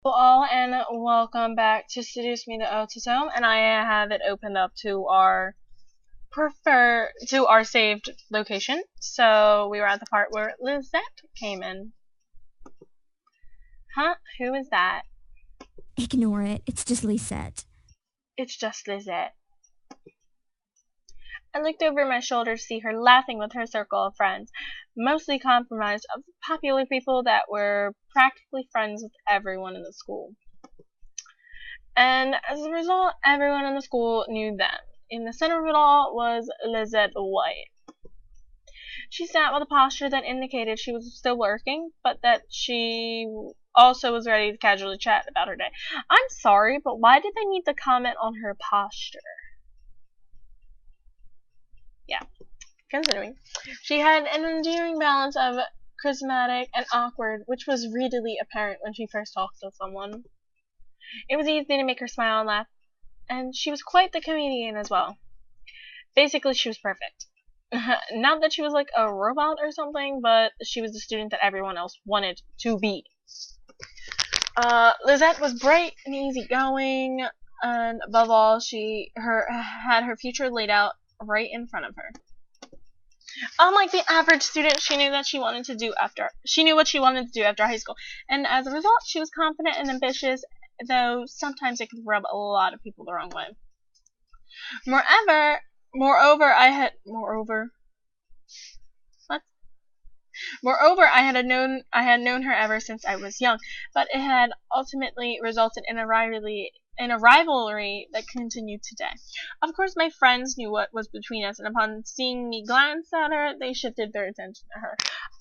All and welcome back to Seduce Me to Autosome, and I have it opened up to our saved location. So we were at the part where Lizette came in. Huh? Who is that? Ignore it. It's just Lisette. It's just Lizette. I looked over my shoulder to see her laughing with her circle of friends, mostly comprised of popular people that were practically friends with everyone in the school. And as a result, everyone in the school knew them. In the center of it all was Lizette White. She sat with a posture that indicated she was still working, but that she also was ready to casually chat about her day. I'm sorry, but why did they need to comment on her posture? Yeah, considering. She had an endearing balance of charismatic and awkward, which was readily apparent when she first talked to someone. It was easy to make her smile and laugh, and she was quite the comedian as well. Basically, she was perfect. Not that she was like a robot or something, but she was the student that everyone else wanted to be. Lizette was bright and easygoing, and above all, had her future laid out right in front of her. Unlike the average student, she knew what she wanted to do after high school, and as a result, she was confident and ambitious, though sometimes it could rub a lot of people the wrong way. Moreover, I had known her ever since I was young, but it had ultimately resulted in a rivalry that continued today. Of course, my friends knew what was between us, and upon seeing me glance at her, they shifted their attention to her.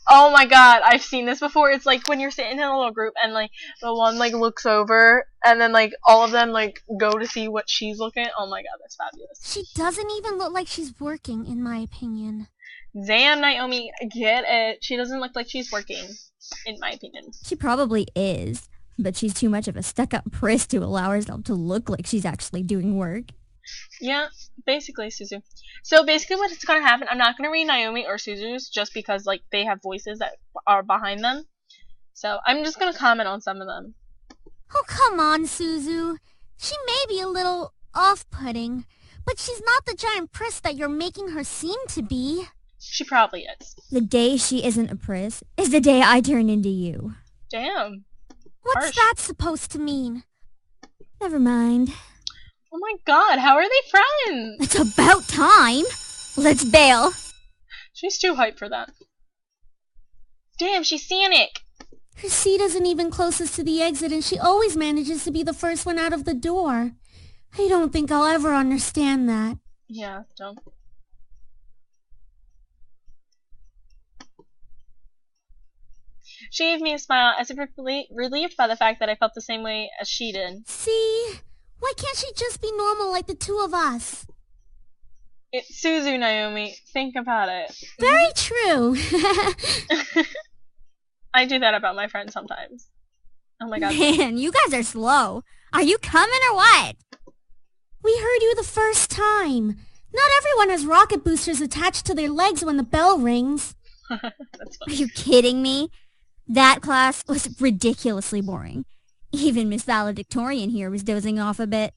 Oh my god, I've seen this before. It's like when you're sitting in a little group and like the one like looks over and then like all of them like go to see what she's looking at. Oh my god, that's fabulous. She doesn't even look like she's working, in my opinion. Damn, Naomi, get it. She doesn't look like she's working, in my opinion. She probably is, but she's too much of a stuck-up priss to allow herself to look like she's actually doing work. Yeah, basically, Suzu. So basically what's going to happen, I'm not going to read Naomi or Suzu's just because like they have voices that are behind them. So I'm just going to comment on some of them. Oh, come on, Suzu. She may be a little off-putting, but she's not the giant priss that you're making her seem to be. She probably is. The day she isn't a priss is the day I turn into you. Damn. What's Harsh. that supposed to mean? Never mind. Oh my god, how are they friends? It's about time. Let's bail. She's too hyped for that. Damn, she's Sonic. Her seat isn't even closest to the exit, and she always manages to be the first one out of the door. I don't think I'll ever understand that. Yeah, don't. She gave me a smile as if relieved by the fact that I felt the same way as she did. See? Why can't she just be normal like the two of us? It's Suzu, Naomi. Think about it. Very true. I do that about my friends sometimes. Oh my god. Man, you guys are slow. Are you coming or what? We heard you the first time. Not everyone has rocket boosters attached to their legs when the bell rings. That's Are funny. you kidding me? That class was ridiculously boring. Even Miss Valedictorian here was dozing off a bit.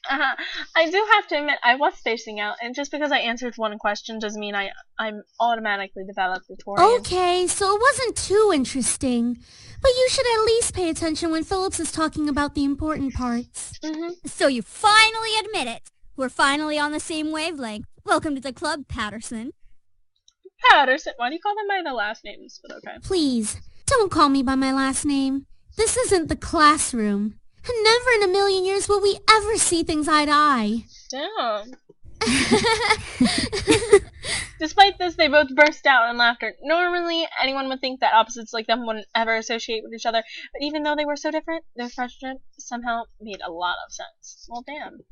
I do have to admit, I was spacing out, and just because I answered one question doesn't mean I'm automatically the valedictorian. Okay, so it wasn't too interesting. But you should at least pay attention when Phillips is talking about the important parts. So you finally admit it. We're finally on the same wavelength. Welcome to the club, Patterson. Patterson. Why do you call them by their last names? But okay. Please, don't call me by my last name. This isn't the classroom. And never in a million years will we ever see things eye to eye. Damn. Despite this, they both burst out in laughter. Normally, anyone would think that opposites like them wouldn't ever associate with each other, but even though they were so different, their friendship somehow made a lot of sense. Well, damn.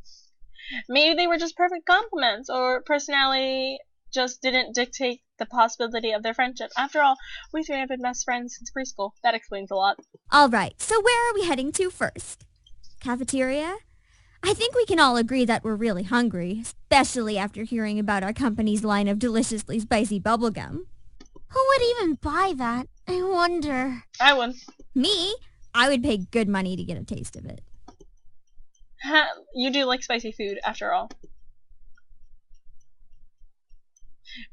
Maybe they were just perfect complements, or personality just didn't dictate the possibility of their friendship. After all, we three have been best friends since preschool. That explains a lot. All right, so where are we heading to first? Cafeteria? I think we can all agree that we're really hungry, especially after hearing about our company's line of deliciously spicy bubblegum. Who would even buy that? I wonder. I would. Me? I would pay good money to get a taste of it. You do like spicy food, after all.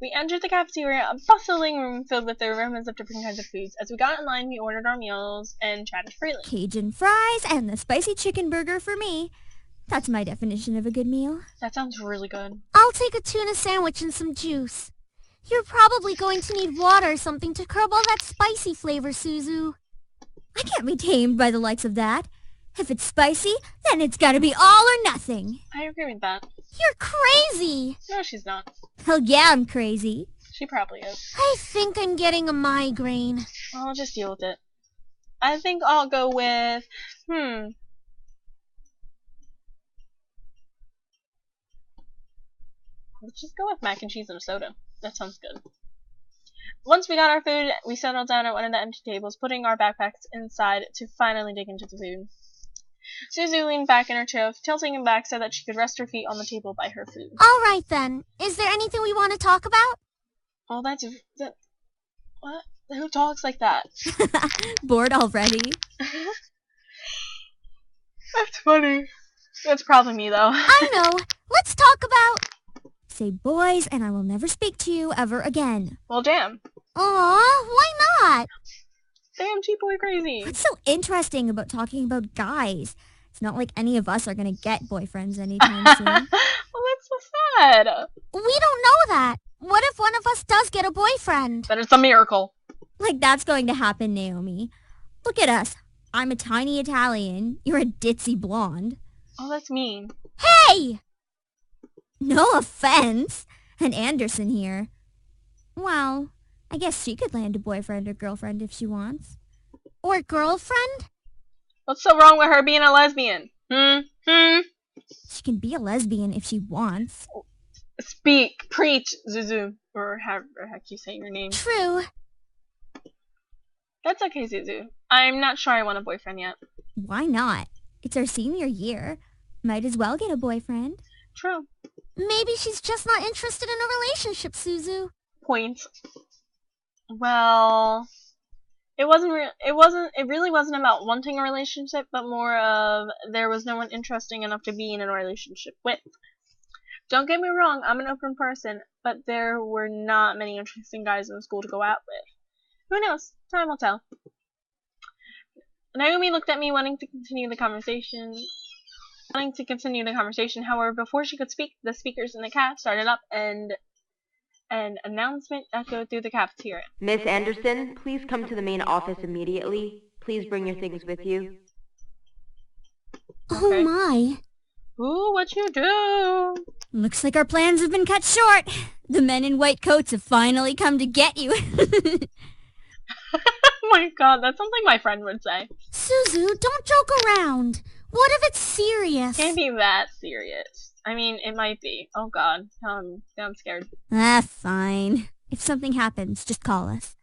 We entered the cafeteria, a bustling room filled with the aromas of different kinds of foods. As we got in line, we ordered our meals and chatted freely. Cajun fries and the spicy chicken burger for me. That's my definition of a good meal. That sounds really good. I'll take a tuna sandwich and some juice. You're probably going to need water or something to curb all that spicy flavor, Suzu. I can't be tamed by the likes of that. If it's spicy, then it's gotta be all or nothing. I agree with that. You're crazy. No, she's not. Hell yeah, I'm crazy. She probably is. I think I'm getting a migraine. I'll just deal with it. I think I'll go with, Let's just go with mac and cheese and a soda. That sounds good. Once we got our food, we settled down at one of the empty tables, putting our backpacks inside to finally dig into the food. Suzu leaned back in her chair, tilting him back so that she could rest her feet on the table by her food. All right, then. Is there anything we want to talk about? Oh, what? Who talks like that? Bored already? That's funny. That's probably me, though. I know. Let's talk about... Say boys, and I will never speak to you ever again. Well, damn. Aw, why not? Damn, cheap boy crazy. What's so interesting about talking about guys? It's not like any of us are gonna get boyfriends anytime soon. Well, that's so sad. We don't know that. What if one of us does get a boyfriend? But it's a miracle. Like that's going to happen, Naomi. Look at us. I'm a tiny Italian. You're a ditzy blonde. Oh, that's mean. Hey! No offense. And Anderson here. Well, I guess she could land a boyfriend or girlfriend if she wants. Or girlfriend? What's so wrong with her being a lesbian? She can be a lesbian if she wants. Speak. Preach, Zuzu. Or however the heck you say your name. True. That's okay, Zuzu. I'm not sure I want a boyfriend yet. Why not? It's our senior year. Might as well get a boyfriend. True. Maybe she's just not interested in a relationship, Suzu. Point. Well, it really wasn't about wanting a relationship, but more of there was no one interesting enough to be in a relationship with. Don't get me wrong, I'm an open person, but there were not many interesting guys in school to go out with. Who knows? Time will tell. Naomi looked at me, wanting to continue the conversation. However, before she could speak, the speakers in the cab started up and an announcement echoed through the cafeteria. Miss Anderson, please come to the main office immediately. Please bring your things with you. Okay. Oh my. Ooh, what you do? Looks like our plans have been cut short. The men in white coats have finally come to get you. Oh my god, that's something my friend would say. Suzu, don't joke around. What if it's serious? Can't be that serious. I mean, it might be. Oh god, I'm scared. Fine. If something happens, just call us.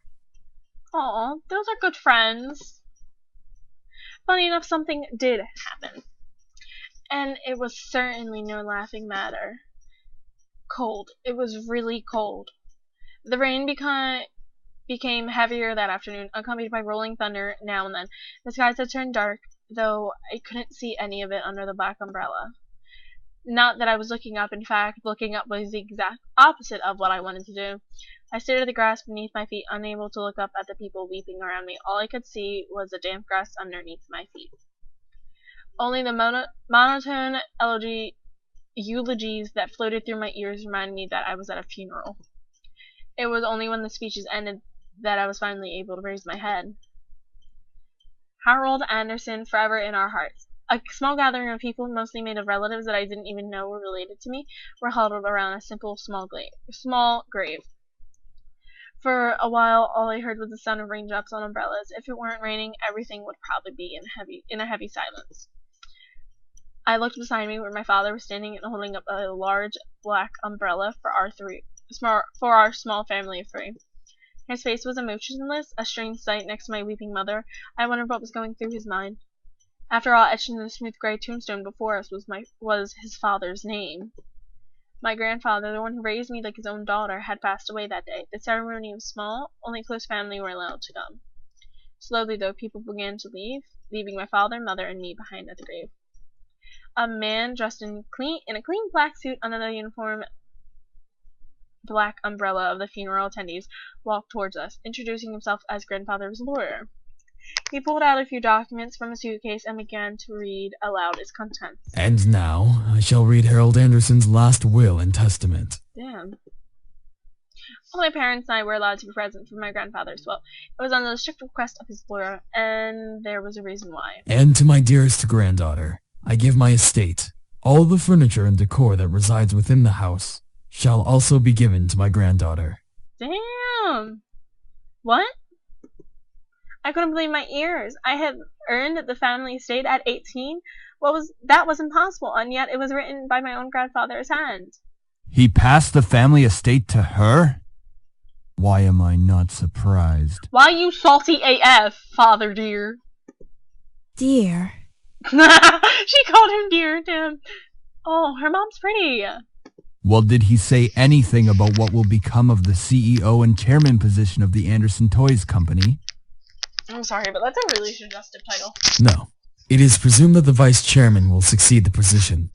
Aw, those are good friends. Funny enough, something did happen. And it was certainly no laughing matter. Cold. It was really cold. The rain became heavier that afternoon, accompanied by rolling thunder now and then. The skies had turned dark, though I couldn't see any of it under the black umbrella. Not that I was looking up. In fact, looking up was the exact opposite of what I wanted to do. I stared at the grass beneath my feet, unable to look up at the people weeping around me. All I could see was the damp grass underneath my feet. Only the monotone eulogies that floated through my ears reminded me that I was at a funeral. It was only when the speeches ended that I was finally able to raise my head. Harold Anderson, forever in our hearts. A small gathering of people, mostly made of relatives that I didn't even know were related to me, were huddled around a simple small grave. For a while, all I heard was the sound of raindrops on umbrellas. If it weren't raining, everything would probably be in a heavy silence. I looked beside me, where my father was standing and holding up a large black umbrella for our small family of three. His face was emotionless, a strange sight next to my weeping mother. I wondered what was going through his mind. After all, etched in the smooth gray tombstone before us was his father's name. My grandfather, the one who raised me like his own daughter, had passed away that day. The ceremony was small, only close family were allowed to come. Slowly, though, people began to leave. leaving my father, mother, and me behind at the grave. A man dressed in a clean black suit under the uniform black umbrella of the funeral attendees walked towards us, introducing himself as grandfather's lawyer. He pulled out a few documents from a suitcase and began to read aloud its contents. And now, I shall read Harold Anderson's last will and testament. Damn. All my parents and I were allowed to be present for my grandfather's will. It was on the strict request of his lawyer, and there was a reason why. And to my dearest granddaughter, I give my estate. All the furniture and decor that resides within the house shall also be given to my granddaughter. Damn! What? I couldn't believe my ears. I had earned the family estate at 18. That was impossible, and yet it was written by my own grandfather's hand. He passed the family estate to her? Why am I not surprised? Why you salty AF, father dear? Dear. She called him dear, damn. Oh, her mom's pretty. Well, did he say anything about what will become of the CEO and chairman position of the Anderson Toys Company? I'm sorry, but that's a really suggestive title. No. It is presumed that the vice chairman will succeed the position.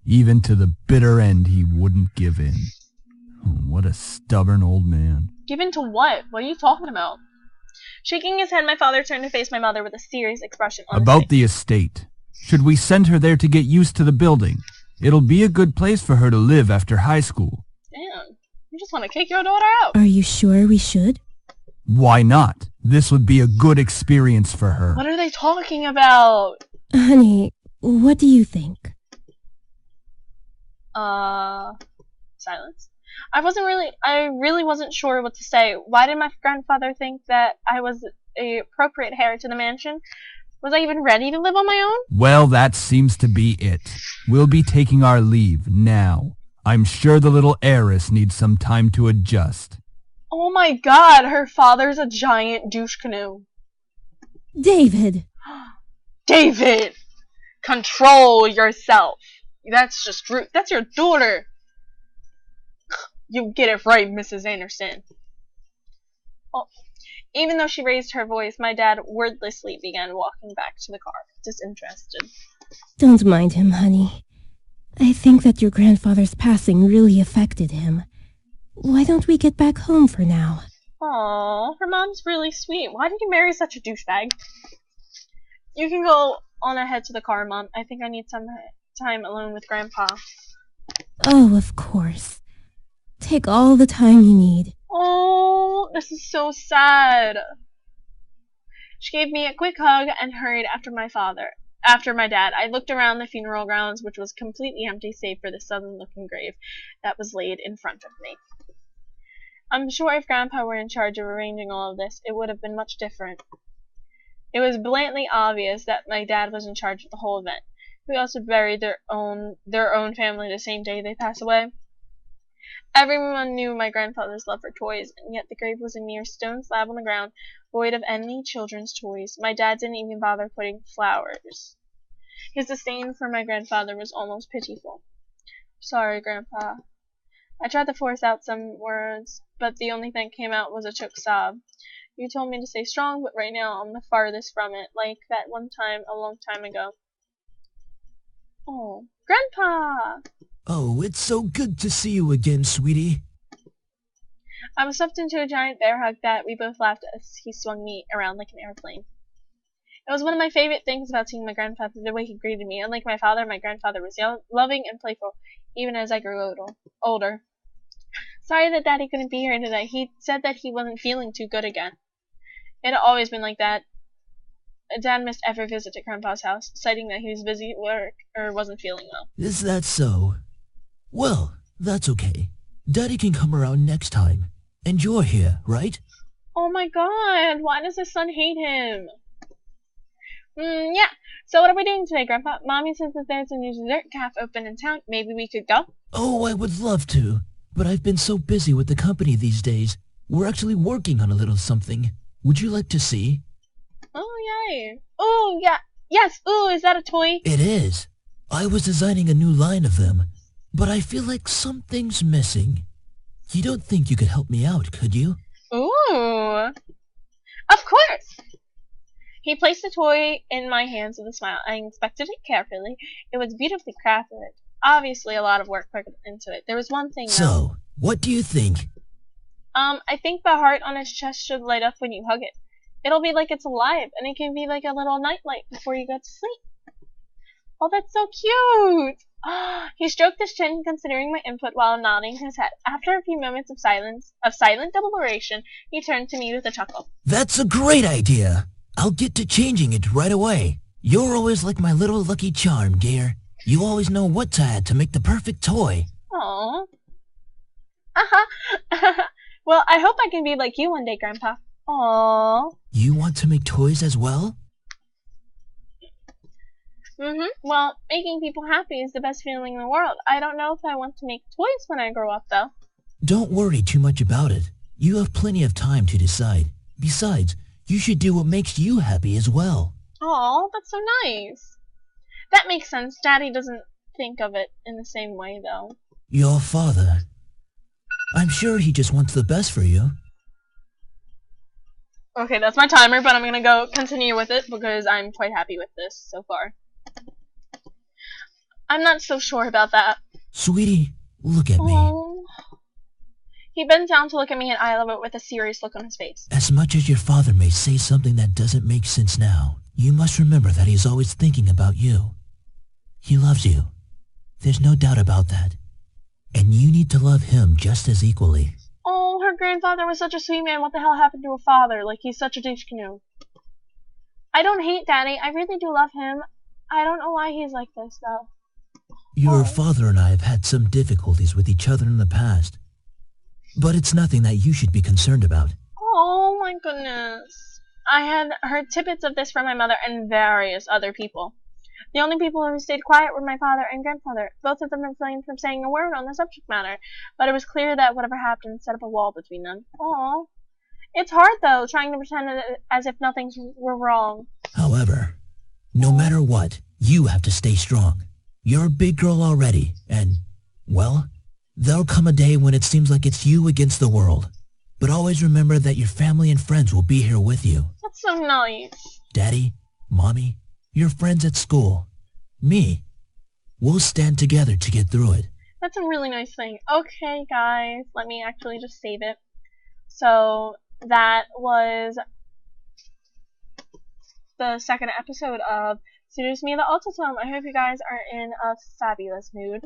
Even to the bitter end, he wouldn't give in. Oh, what a stubborn old man. Give in to what? What are you talking about? Shaking his head, my father turned to face my mother with a serious expression on his face. About the estate. Should we send her there to get used to the building? It'll be a good place for her to live after high school. Damn. You just want to kick your daughter out. Are you sure we should? Why not? This would be a good experience for her. What are they talking about? Honey, what do you think? Silence. I really wasn't sure what to say. Why did my grandfather think that I was a appropriate heir to the mansion? Was I even ready to live on my own? Well, that seems to be it. We'll be taking our leave now. I'm sure the little heiress needs some time to adjust. Oh my god, her father's a giant douche canoe. David! David! Control yourself. That's just rude. That's your daughter. You get it right, Mrs. Anderson. Well, even though she raised her voice, my dad wordlessly began walking back to the car, disinterested. Don't mind him, honey. I think that your grandfather's passing really affected him. Why don't we get back home for now? Aww, her mom's really sweet. Why did you marry such a douchebag? You can go on ahead to the car, Mom. I think I need some time alone with Grandpa. Oh, of course. Take all the time you need. Oh, this is so sad. She gave me a quick hug and hurried after my dad. I looked around the funeral grounds, which was completely empty save for the southern-looking grave that was laid in front of me. I'm sure if Grandpa were in charge of arranging all of this, it would have been much different. It was blatantly obvious that my dad was in charge of the whole event. We also buried their own family the same day they passed away. Everyone knew my grandfather's love for toys, and yet the grave was a mere stone slab on the ground, void of any children's toys. My dad didn't even bother putting flowers. His disdain for my grandfather was almost pitiful. Sorry, Grandpa. I tried to force out some words, but the only thing that came out was a choked sob. You told me to stay strong, but right now I'm the farthest from it, like that one time a long time ago. Oh, Grandpa! Oh, it's so good to see you again, sweetie. I was stuffed into a giant bear hug that we both laughed as he swung me around like an airplane. It was one of my favorite things about seeing my grandfather, the way he greeted me. Unlike my father was loving and playful, even as I grew older. Sorry that Daddy couldn't be here today. He said that he wasn't feeling too good again. It had always been like that. Dad missed every visit to Grandpa's house, citing that he was busy at work or wasn't feeling well. Is that so? Well, that's okay. Daddy can come around next time. And you're here, right? Oh my god, why does his son hate him? Yeah. So what are we doing today, Grandpa? Mommy says that there's a new dessert cafe open in town. Maybe we could go? Oh, I would love to. But I've been so busy with the company these days. We're actually working on a little something. Would you like to see? Oh, yay. Oh, yeah. Yes. Ooh, is that a toy? It is. I was designing a new line of them, but I feel like something's missing. You don't think you could help me out, could you? Ooh. Of course! He placed the toy in my hands with a smile. I inspected it carefully. It was beautifully crafted. Obviously, a lot of work put into it. There was one thing, though. So, what do you think? I think the heart on his chest should light up when you hug it. It'll be like it's alive, and it can be like a little nightlight before you go to sleep. Oh, that's so cute! He stroked his chin, considering my input while nodding his head. After a few moments of silent deliberation, he turned to me with a chuckle. That's a great idea. I'll get to changing it right away. You're always like my little lucky charm, dear. You always know what to add to make the perfect toy. Aww. Well, I hope I can be like you one day, Grandpa. Aww. You want to make toys as well? Well, making people happy is the best feeling in the world. I don't know if I want to make toys when I grow up, though. Don't worry too much about it. You have plenty of time to decide. Besides, you should do what makes you happy as well. Aw, that's so nice. That makes sense. Daddy doesn't think of it in the same way, though. Your father. I'm sure he just wants the best for you. Okay, that's my timer, but I'm gonna go continue with it because I'm quite happy with this so far. I'm not so sure about that. Sweetie, look at me. Aww. He bent down to look at me and I love it with a serious look on his face. As much as your father may say something that doesn't make sense now, you must remember that he's always thinking about you. He loves you. There's no doubt about that. And you need to love him just as equally. Oh, her grandfather was such a sweet man. What the hell happened to a father? Like, he's such a douche canoe. I don't hate Daddy. I really do love him. I don't know why he's like this, though. Your father and I have had some difficulties with each other in the past. But it's nothing that you should be concerned about. Oh my goodness. I had heard tidbits of this from my mother and various other people. The only people who stayed quiet were my father and grandfather. Both of them refrained from saying a word on the subject matter, but it was clear that whatever happened set up a wall between them. Aww. It's hard, though, trying to pretend as if nothing were wrong. However, no matter what, you have to stay strong. You're a big girl already, and, well, there'll come a day when it seems like it's you against the world. But always remember that your family and friends will be here with you. That's so nice. Daddy, Mommy, your friends at school, me. We'll stand together to get through it. That's a really nice thing. Okay, guys, let me actually just save it. So, that was the second episode of Seduce Me the Ultimatum. I hope you guys are in a fabulous mood.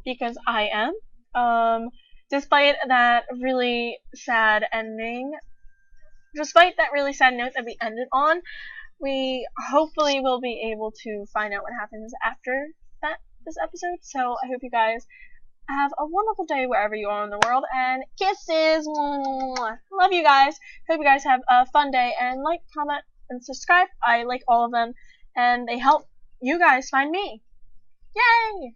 Because I am. Despite that really sad ending, despite that really sad note that we ended on, we hopefully will be able to find out what happens after this episode. So I hope you guys have a wonderful day wherever you are in the world, and kisses. Love you guys. Hope you guys have a fun day, and like, comment, and subscribe. I like all of them, and they help you guys find me. Yay!